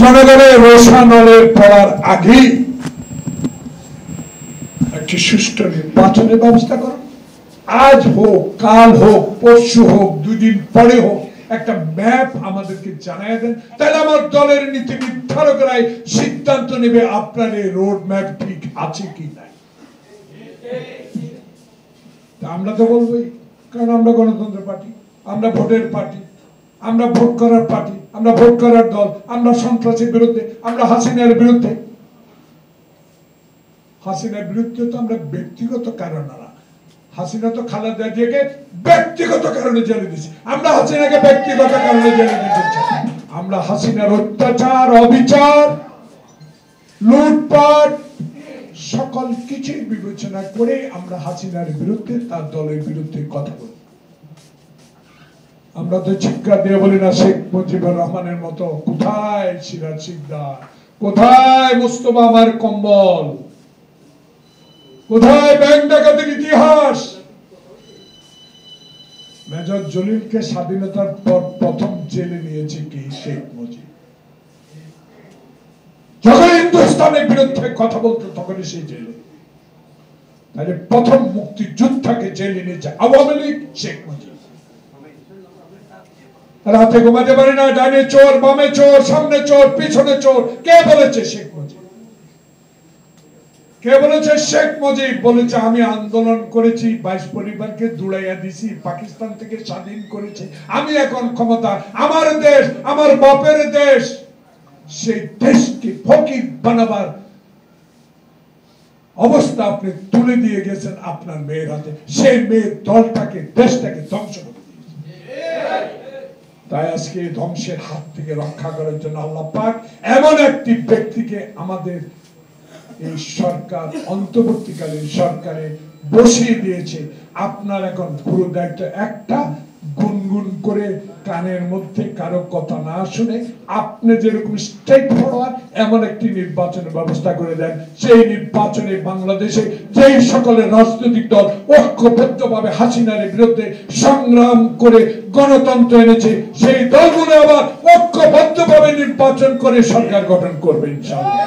জনগণের রোষানলের পড়ার আগেই একটি সুষ্ঠু নির্বাচনের ব্যবস্থা করো। আজ হোক, কাল হোক, পরশু হোক, দুদিন পরে হোক, একটা ম্যাপ আমাদেরকে জানাই দেন, তাহলে আমার দলের নীতি নির্ধারকরাই সিদ্ধান্ত নেবে আপনার এই রোড ম্যাপ ঠিক আছে কি নাই। আমরা তো বলবোই, কারণ আমরা গণতন্ত্র পার্টি, আমরা ভোটের পার্টি, আমরা ভোট করার পার্টি, আমরা ভোট করার দল, আমরা সন্ত্রাসের বিরুদ্ধে, আমরা হাসিনার বিরুদ্ধে। হাসিনার বিরুদ্ধে তো আমরা ব্যক্তিগত কারণ না, হাসিনা তো খালেদা জিয়াকে ব্যক্তিগত কারণে জেলে দিয়েছি, আমরা হাসিনাকে ব্যক্তিগত কারণে জেলে দিতে। আমরা হাসিনার অত্যাচার, অবিচার, লুটপাট সকল কিছুই বিবেচনা করে আমরা হাসিনার বিরুদ্ধে, তার দলের বিরুদ্ধে কথা বলি। আমরা তো চিৎকার দিয়ে বলি না শেখ মুজিবুর রহমানের মতো, কোথায় সিরাজ শিকদার, কোথায় মুস্তফা আমার কম্বল, কোথায় ব্যাংক ডাকাতির ইতিহাস। মেজর জলিলকে স্বাধীনতার পর প্রথম জেলে নিয়েছে কি শেখ মুজিব। যখন হিন্দুস্তানের বিরুদ্ধে কথা বলতো তখনই সেই জেলে। তাহলে প্রথম মুক্তিযোদ্ধাকে জেলে নিয়েছে আওয়ামী লীগ, শেখ মুজিব। রাতে ঘুমাতে পারি না, ডানে চোর, বামে চোর, সামনে চোর, পিছনে চোর। কে বলেছে? শেখ মুজিব। কে বলেছে? শেখ মুজিব বলেছে আমি আন্দোলন করেছি, 22 পরিবারকে দুড়াইয়া দিছি, পাকিস্তান থেকে স্বাধীন করেছি, আমি এখন ক্ষমতা, আমার দেশ, আমার বাপের দেশ। সেই দেশকে ফকির বানাবার অবস্থা আপনি তুলে দিয়ে গেছেন আপনার মেয়ের হাতে। সেই মেয়ের দলটাকে, দেশটাকে ধ্বংস করে দিয়েছে। তাই আজকে ধ্বংসের হাত থেকে রক্ষা করার জন্য আল্লাহ পাক এমন একটি ব্যক্তিকে আমাদের এই সরকার, অন্তর্বর্তীকালীন সরকারে বসিয়ে দিয়েছে। আপনার এখন পুরো দায়িত্ব একটা, গুনগুন করে কানের মধ্যে কারো কথা না শুনে আপনি যেরকম স্ট্রেট ফরওয়ার্ড এমন একটি নির্বাচনের ব্যবস্থা করে দেন। সেই নির্বাচনে বাংলাদেশে যেই সকলের রাজনৈতিক দল ঐক্যবদ্ধভাবে হাসিনার বিরুদ্ধে সংগ্রাম করে গণতন্ত্র এনেছে, সেই দলগুলো আবার ঐক্যবদ্ধভাবে নির্বাচন করে সরকার গঠন করবে ইনশাআল্লাহ।